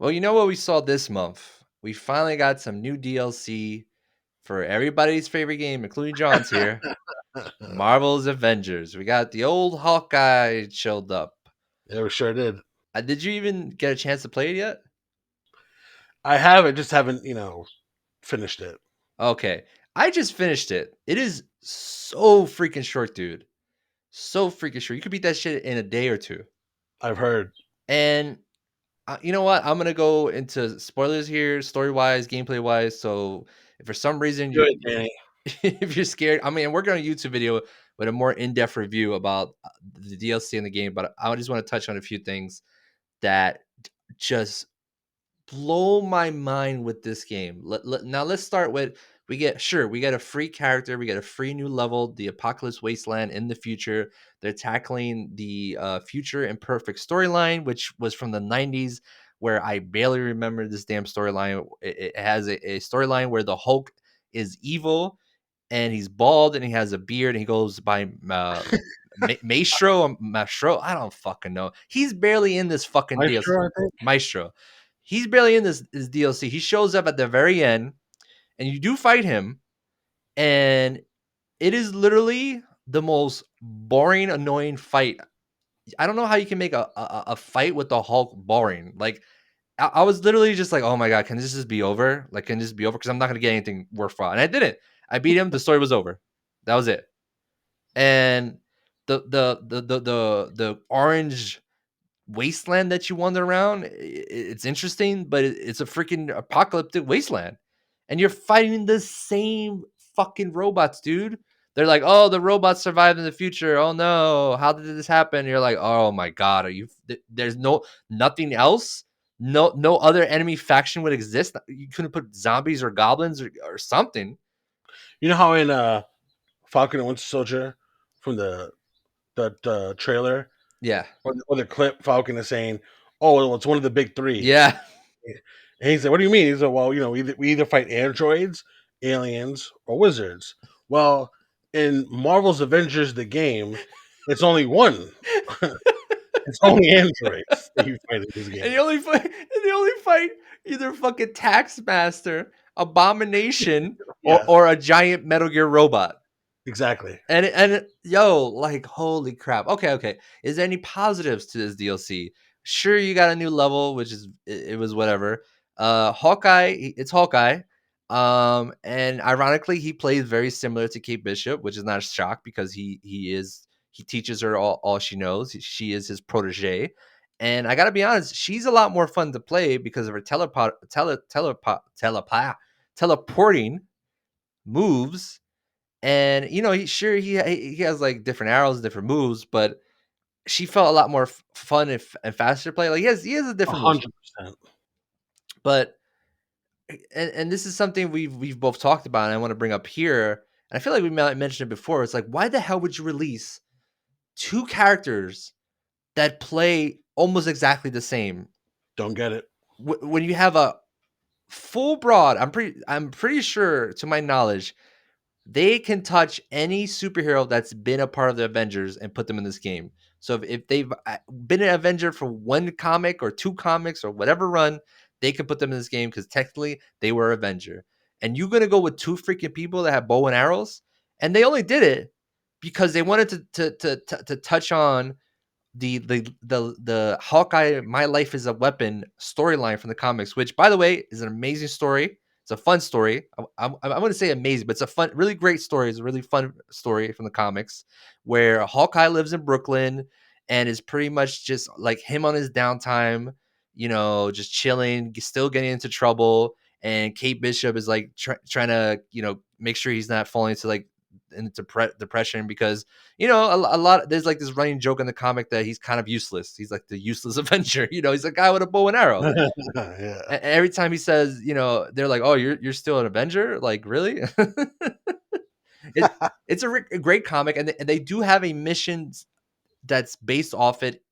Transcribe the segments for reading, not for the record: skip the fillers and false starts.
Well, you know what we saw this month? We finally got some new DLC for everybody's favorite game, including John's here. Marvel's Avengers. We got the old Hawkeye showed up. Yeah, we sure did. Did you even get a chance to play it yet? I have it, just haven't, finished it. Okay. I just finished it. It is so freaking short, dude. So freaking short. You could beat that shit in a day or two. I've heard. And you know what? I'm gonna go into spoilers here, story wise, gameplay wise. So if for some reason Do it, Danny. if you're scared, I mean, we're going to YouTube video with a more in-depth review about the DLC in the game, but I just want to touch on a few things that just blow my mind with this game. Now let's start with we get a free character, we get a free new level, the Apocalypse Wasteland in the future. They're tackling the future imperfect storyline, which was from the 90s, where I barely remember this damn storyline. It has a storyline where the Hulk is evil and he's bald and he has a beard and he goes by Maestro. I don't fucking know. He's barely in this fucking DLC. Maestro, I think. Maestro. He's barely in this DLC. He shows up at the very end, and you do fight him, and it is literally the most boring, annoying fight. I don't know how you can make a fight with the Hulk boring. Like I was literally just like, oh my god, can this just be over? Like, can this be over? Because I'm not gonna get anything worthwhile. And I didn't. I beat him. The story was over. That was it. And the orange wasteland that you wander around, it's interesting, but it's a freaking apocalyptic wasteland, and you're fighting the same fucking robots, dude. They're like, oh, the robots survived in the future. Oh no, how did this happen? And you're like, oh my god, are you? There's nothing else. No other enemy faction would exist. You couldn't put zombies or goblins or something. You know how in Falcon and Winter Soldier from that trailer, Yeah, or the clip, Falcon is saying, "Oh, well, it's one of the big three." yeah. And he said, "What do you mean?" He said, "Well, we either fight androids, aliens, or wizards." Well, in Marvel's Avengers, the game, it's only one. It's only androids that you fight in this game. And they only fight either fucking Taxmaster, Abomination, Yeah, or a giant Metal Gear robot. exactly. And yo, like holy crap. Okay. Is there any positives to this DLC? Sure, you got a new level, which is it was whatever. Hawkeye, it's Hawkeye. And ironically, he plays very similar to Kate Bishop, which is not a shock because he teaches her all she knows. She is his protege. And I gotta be honest, she's a lot more fun to play because of her teleporting moves. And he has like different arrows, different moves, but she felt a lot more fun and faster to play. Like he has a different moves, 100%. but and this is something we've both talked about, and I want to bring up here. And I feel like we mentioned it before. It's like, why the hell would you release two characters that play almost exactly the same Don't get it. when you have a full broad? I'm pretty sure, to my knowledge, they can touch any superhero that's been a part of the Avengers and put them in this game. So if they've been an Avenger for one comic or two comics or whatever run, they can put them in this game because technically they were Avenger. And you're gonna go with two freaking people that have bow and arrows, and they only did it because they wanted to touch on the Hawkeye My Life is a Weapon storyline from the comics, which by the way is an amazing story. It's a fun story. I wouldn't say amazing, but it's a fun, really great story. It's a really fun story from the comics where Hawkeye lives in Brooklyn and is pretty much just like him on his downtime, just chilling, still getting into trouble. And Kate Bishop is like trying to, make sure he's not falling into like into depression because a lot there's like this running joke in the comic that he's kind of useless. He's like the useless Avenger. He's a guy with a bow and arrow. Yeah. And every time he says, they're like, "Oh, you're still an Avenger?" Like, really? It's a great comic, and they do have a mission that's based off it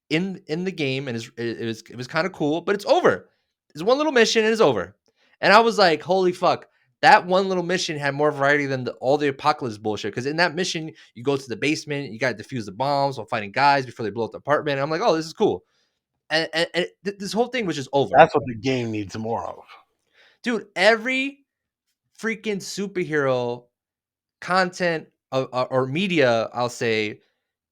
in the game, and it was kind of cool, but it's over. It's one little mission and it's over. And I was like, holy fuck. That one little mission had more variety than all the apocalypse bullshit. Because in that mission, you go to the basement, you got to defuse the bombs while fighting guys before they blow up the apartment. And I'm like, oh, this is cool. this whole thing was just over. That's what the game needs more of. Dude, every freaking superhero content or media, I'll say,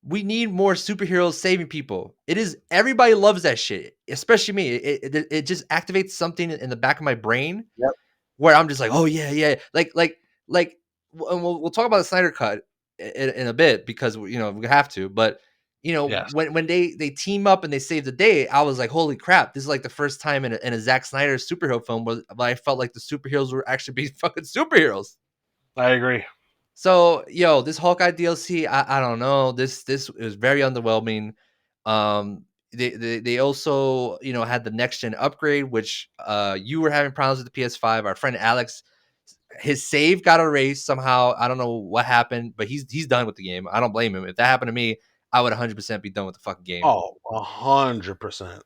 we need more superheroes saving people. It is everybody loves that shit, especially me. It just activates something in the back of my brain Yep. where I'm just like, oh yeah, yeah, like, and we'll talk about the Snyder cut in a bit because we have to, but Yes. when they team up and they save the day, I was like, holy crap, this is like the first time in a Zack Snyder superhero film where I felt like the superheroes were actually being fucking superheroes. I agree. So, this Hawkeye DLC, I don't know. This is very underwhelming. They also had the next gen upgrade, which you were having problems with the PS5. Our friend Alex, his save got erased somehow. I don't know what happened, but he's done with the game. I don't blame him. If that happened to me, I would 100% be done with the fucking game. Oh, 100%.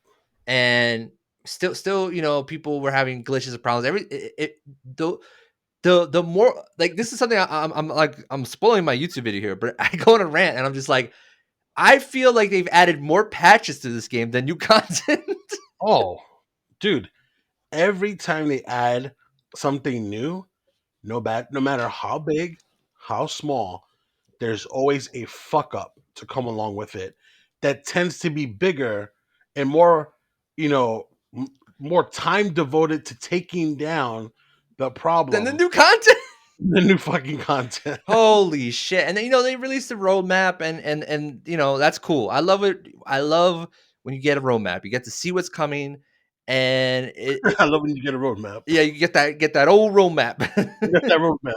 And still, people were having glitches and problems. The more like this is something I'm like I'm spoiling my YouTube video here, but I go on a rant and I'm just like, I feel like they've added more patches to this game than new content. Oh, dude, every time they add something new, no matter how big, how small, there's always a fuck up to come along with it that tends to be bigger and more, you know, more time devoted to taking down the Than the problem new content. than new fucking content. Holy shit! And then they released the roadmap, and that's cool. I love it. I love when you get a roadmap. You get to see what's coming, and I love when you get a roadmap. yeah, you get that old roadmap. You got that roadmap.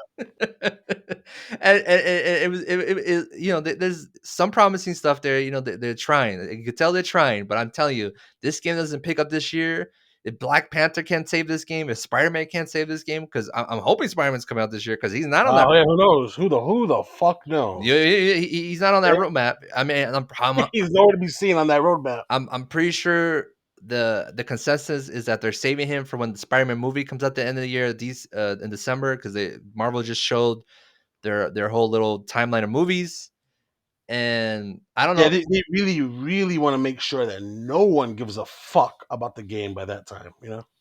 And there's some promising stuff there. They're trying. You can tell they're trying, but I'm telling you, this game doesn't pick up this year. If Black Panther can't save this game, if Spider-Man can't save this game, because I'm hoping Spider-Man's coming out this year because he's not on that. Yeah, who knows? Who the fuck knows? Yeah, he's not on that roadmap. I mean, He's nowhere to be seen on that roadmap. I'm pretty sure the consensus is that they're saving him for when the Spider-Man movie comes out at the end of the year, in December, because Marvel just showed their whole little timeline of movies, and I don't Yeah, know. they really, really want to make sure that no one gives a fuck about the game by that time.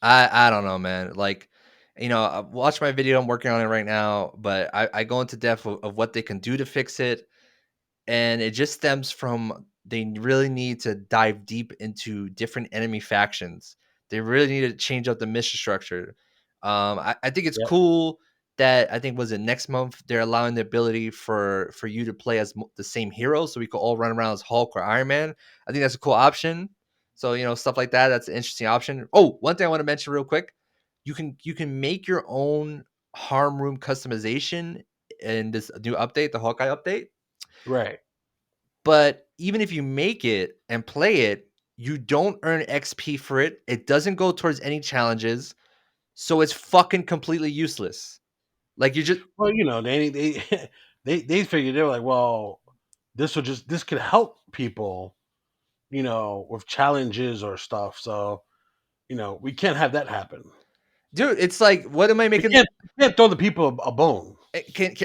I don't know, man. Like, watch my video. I'm working on it right now, but I go into depth of what they can do to fix it. And it just stems from they really need to dive deep into different enemy factions. They really need to change up the mission structure. I think it's Yep. cool that I think was it next month they're allowing the ability for you to play as the same hero, so we could all run around as Hulk or Iron Man. I think that's a cool option. So stuff like that. That's an interesting option. Oh, one thing I want to mention real quick: you can make your own harm room customization in this new update, the Hawkeye update. Right. But even if you make it and play it, you don't earn XP for it. It doesn't go towards any challenges. So it's fucking completely useless. Like you just Well, they they figured they were like, well, this could help people, with challenges or stuff. So, we can't have that happen. dude, it's like what am I We making? can't throw the people a bone.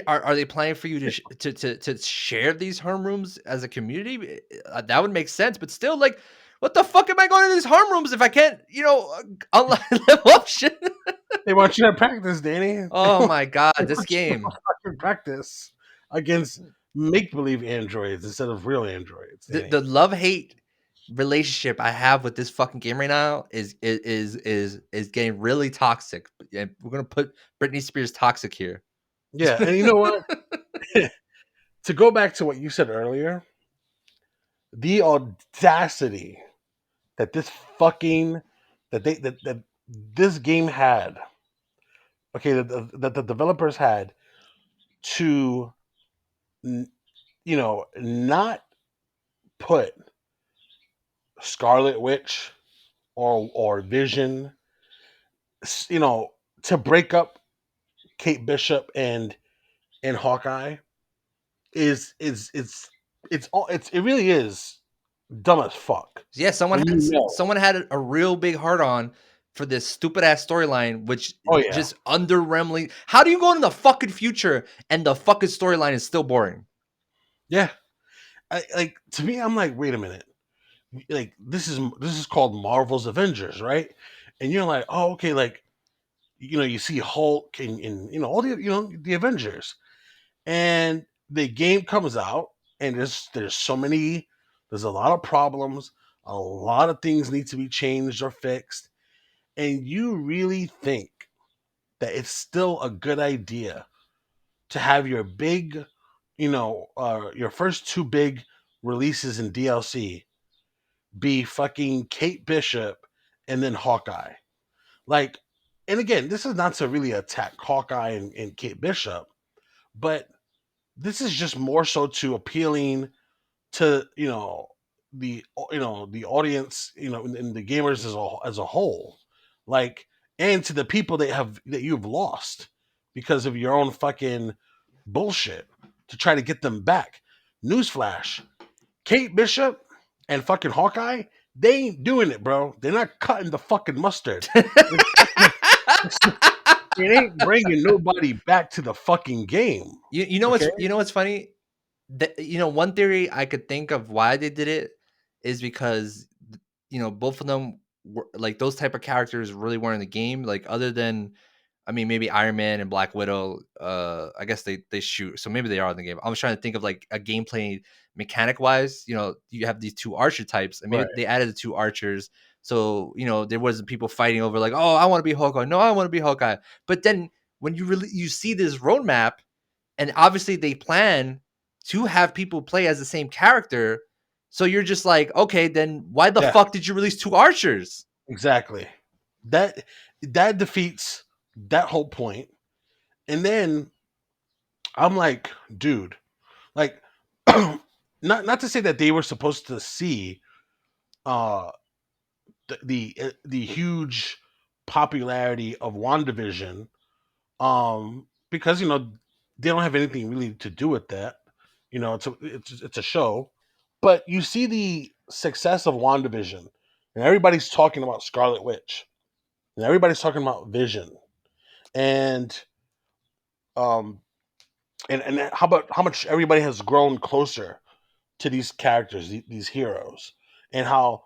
Are they planning for you to share these harm rooms as a community? That would make sense, but still, like, what the fuck am I going to these harm rooms if I can't, unlock level up shit? They want you to practice, Danny. They Oh want my god, they this want you to game. fucking practice against make believe androids instead of real androids, The Danny. love hate relationship I have with this fucking game right now is getting really toxic. And we're gonna put Britney Spears toxic here. Yeah, and you know what? To go back to what you said earlier, the audacity that this fucking that this game had, okay, that the developers had to, not put Scarlet Witch or Vision, you know, to break up Kate Bishop and Hawkeye it really is dumb as fuck. Yeah, When someone had a real big heart on for this stupid ass storyline, which oh yeah, just underwhelmingly. How do you go in the fucking future and the fucking storyline is still boring? yeah. Like to me, I'm like, wait a minute. like this is called Marvel's Avengers, right? And you're like, oh, okay, like you see Hulk and all the the Avengers, and the game comes out, and there's so many, there's a lot of problems, a lot of things need to be changed or fixed, and you really think that it's still a good idea to have your big, your first two big releases in DLC be fucking Kate Bishop and then Hawkeye. Like, and again, this is not to really attack Hawkeye and Kate Bishop, but this is just more so to appealing to the the audience, and the gamers as a whole, like, and to the people that you've lost because of your own fucking bullshit to try to get them back. Newsflash: Kate Bishop and fucking Hawkeye, they ain't doing it, bro. They're not cutting the fucking mustard. It's it ain't bringing nobody back to the fucking game. You know Okay. what's funny? One theory I could think of why they did it is because both of them were like those type of characters really weren't in the game. Like other than, I mean, maybe Iron Man and Black Widow. I guess they shoot, so maybe they are in the game. I was trying to think of like a gameplay mechanic wise. You have these two archer types, and maybe Right. they added the two archers. So there wasn't people fighting over like, oh, I want to be Hawkeye. No, I want to be Hawkeye. But then when you see this roadmap, and obviously they plan to have people play as the same character, so you're just like, okay, then why the Yeah. fuck did you release two archers? Exactly. That that defeats that whole point. And then I'm like, dude, like, not to say that they were supposed to see uh the huge popularity of WandaVision, because they don't have anything really to do with that. It's a show, but you see the success of WandaVision, and everybody's talking about Scarlet Witch, and everybody's talking about Vision, and um, and how about how much everybody has grown closer to these characters, these heroes, and how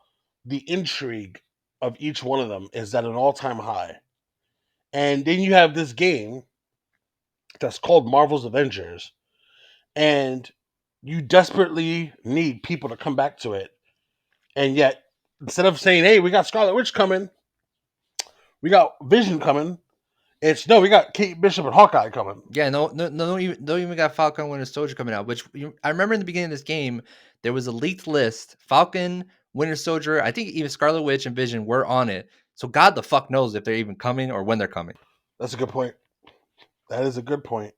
the intrigue of each one of them is at an all-time high. And then you have this game that's called Marvel's Avengers, and you desperately need people to come back to it. And yet, instead of saying, "Hey, we got Scarlet Witch coming, we got Vision coming," it's no, we got Kate Bishop and Hawkeye coming. Yeah, no, no, no, don't even got Falcon Winter Soldier coming out. Which I remember in the beginning of this game, there was a leaked list. Falcon, Winter Soldier, I think even Scarlet Witch and Vision were on it. So God the fuck knows if they're even coming or when they're coming. That's a good point. That is a good point.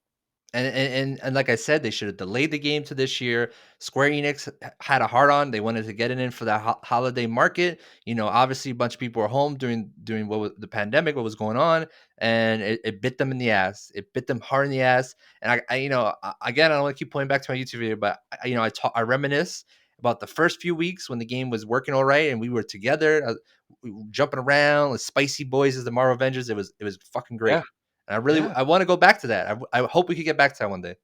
And like I said, they should have delayed the game to this year. Square Enix had a hard on. They wanted to get it in for that holiday market. Obviously a bunch of people were home during what was the pandemic, what was going on, and it bit them in the ass. It bit them hard in the ass. And again, I don't want to keep pointing back to my YouTube video, but I reminisce about the first few weeks when the game was working all right and we were together, we were jumping around, like spicy boys as the Marvel Avengers. It was fucking great. Yeah, And I really yeah. I want to go back to that. I hope we could get back to that one day.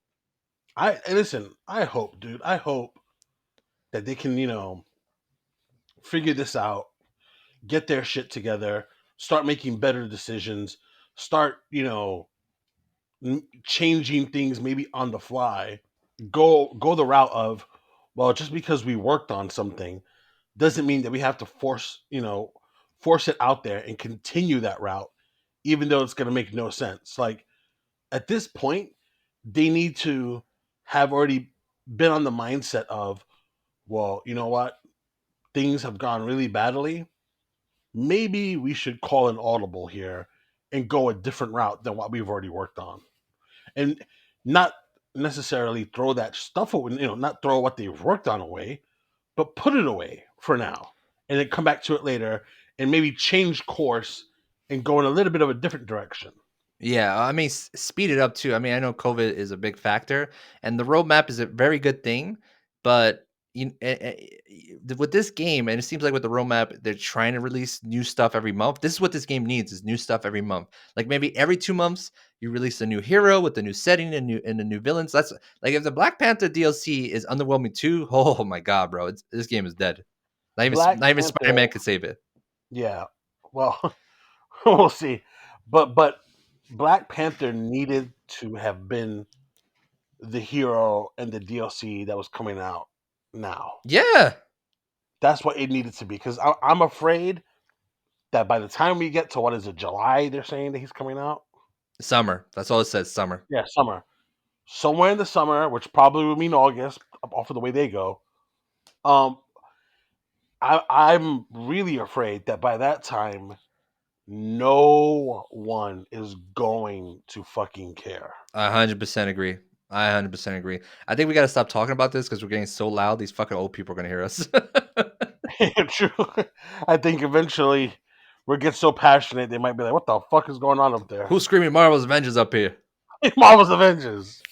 Listen. I hope, dude. I hope that they can, figure this out, get their shit together, start making better decisions, start, changing things maybe on the fly. Go the route of, well, just because we worked on something doesn't mean that we have to force it out there and continue that route, even though it's going to make no sense. Like, at this point, they need to have already been on the mindset of, well, you know what, things have gone really badly. Maybe we should call an audible here and go a different route than what we've already worked on, and not necessarily throw that stuff away. Not throw what they've worked on away, but put it away for now, and then come back to it later and maybe change course and go in a little bit of a different direction. Yeah, I mean, speed it up too. I mean, I know COVID is a big factor, and the roadmap is a very good thing. But with this game, and it seems like with the roadmap, they're trying to release new stuff every month. This is what this game needs: is new stuff every month. Like maybe every 2 months, you release a new hero with a new setting and the new villains. That's like if the Black Panther DLC is underwhelming too. Oh my god, bro, this game is dead. Black Not even Panther. Spider-Man could save it. Yeah. Well, we'll see. But Black Panther needed to have been the hero and the DLC that was coming out now. Yeah, That's what it needed to be because I'm afraid that by the time we get to what is it, July, they're saying that he's coming out. summer. That's all it says. Summer. Yeah, summer. Somewhere in the summer, which probably would mean August, off of the way they go. Um, I'm really afraid that by that time, no one is going to fucking care. 100% agree. I 100% agree. I think we got to stop talking about this because we're getting so loud. These fucking old people are gonna hear us. True. I think eventually we'll get so passionate they might be like, "What the fuck is going on up there?" Who's screaming Marvel's Avengers up here? Marvel's Avengers.